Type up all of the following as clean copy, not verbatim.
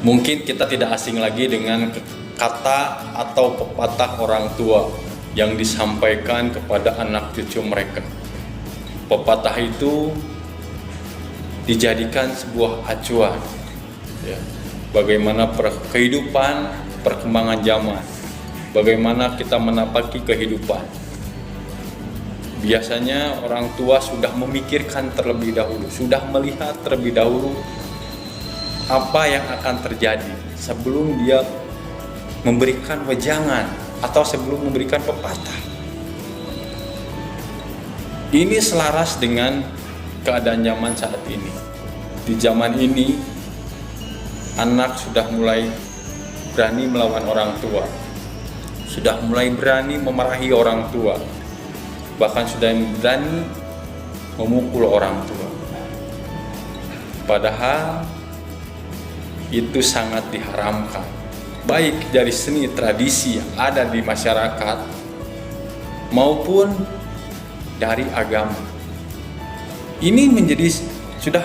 Mungkin kita tidak asing lagi dengan kata atau pepatah orang tua yang disampaikan kepada anak cucu mereka. Pepatah itu dijadikan sebuah acuan, ya, bagaimana kehidupan, perkembangan zaman, bagaimana kita menapaki kehidupan. Biasanya orang tua sudah memikirkan terlebih dahulu, sudah melihat terlebih dahulu apa yang akan terjadi sebelum dia memberikan wejangan atau sebelum memberikan pepatah. Ini selaras dengan keadaan zaman saat ini. Di zaman ini, anak sudah mulai berani melawan orang tua, sudah mulai berani memarahi orang tua, bahkan sudah berani memukul orang tua. Padahal itu sangat diharamkan, baik dari seni tradisi yang ada di masyarakat maupun dari agama. Ini menjadi sudah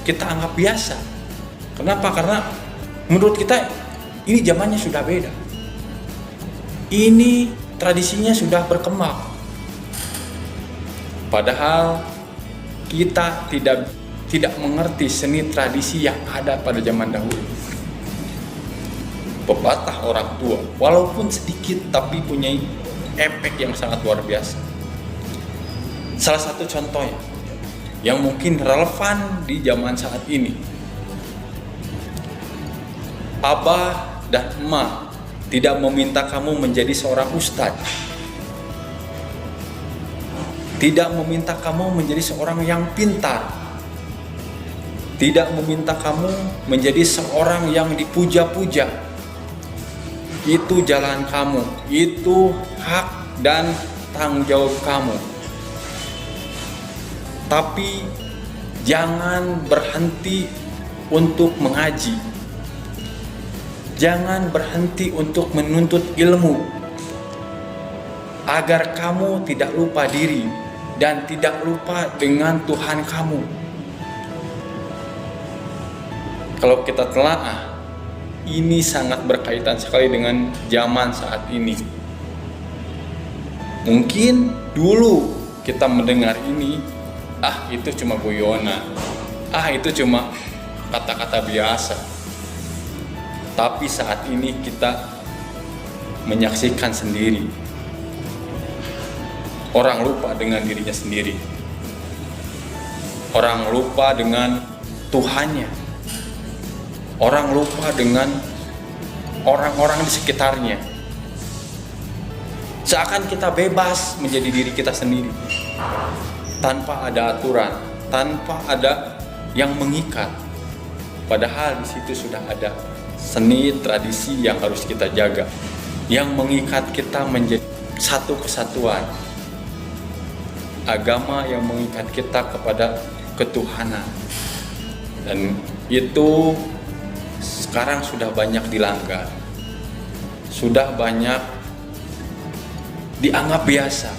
kita anggap biasa. Kenapa? Karena menurut kita ini zamannya sudah beda. Ini tradisinya sudah berkembang. Padahal kita tidak mengerti seni tradisi yang ada pada zaman dahulu. Pepatah orang tua, walaupun sedikit tapi punya efek yang sangat luar biasa. Salah satu contohnya yang mungkin relevan di zaman saat ini. Abah dan emak tidak meminta kamu menjadi seorang ustadz, tidak meminta kamu menjadi seorang yang pintar, tidak meminta kamu menjadi seorang yang dipuja-puja. Itu jalan kamu, itu hak dan tanggung jawab kamu. Tapi jangan berhenti untuk mengaji, jangan berhenti untuk menuntut ilmu, agar kamu tidak lupa diri dan tidak lupa dengan Tuhan kamu. Kalau kita telaah, ini sangat berkaitan sekali dengan zaman saat ini. Mungkin dulu kita mendengar ini, itu cuma guyonan, itu cuma kata-kata biasa. Tapi saat ini kita menyaksikan sendiri, orang lupa dengan dirinya sendiri, orang lupa dengan Tuhannya, orang lupa dengan orang-orang di sekitarnya. Seakan kita bebas menjadi diri kita sendiri, tanpa ada aturan, tanpa ada yang mengikat. Padahal di situ sudah ada seni tradisi yang harus kita jaga, yang mengikat kita menjadi satu kesatuan. Agama yang mengikat kita kepada ketuhanan. Dan itu sekarang sudah banyak dilanggar, sudah banyak dianggap biasa.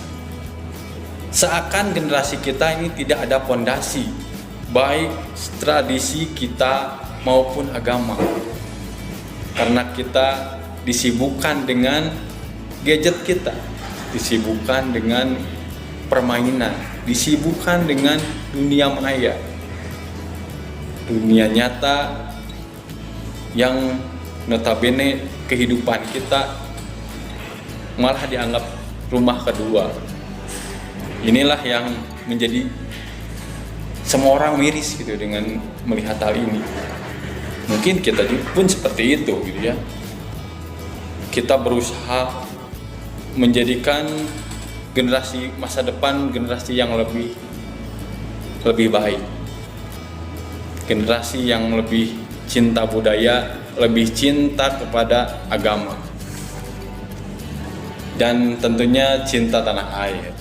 Seakan generasi kita ini tidak ada pondasi, baik tradisi kita maupun agama. Karena kita disibukkan dengan gadget kita, disibukkan dengan permainan, disibukkan dengan dunia maya, dunia nyata yang notabene kehidupan kita malah dianggap rumah kedua. Inilah yang menjadi semua orang miris gitu dengan melihat hal ini. Mungkin kita pun seperti itu gitu ya. Kita berusaha menjadikan generasi masa depan generasi yang lebih baik, generasi yang lebih cinta budaya, lebih cinta kepada agama, dan tentunya cinta tanah air.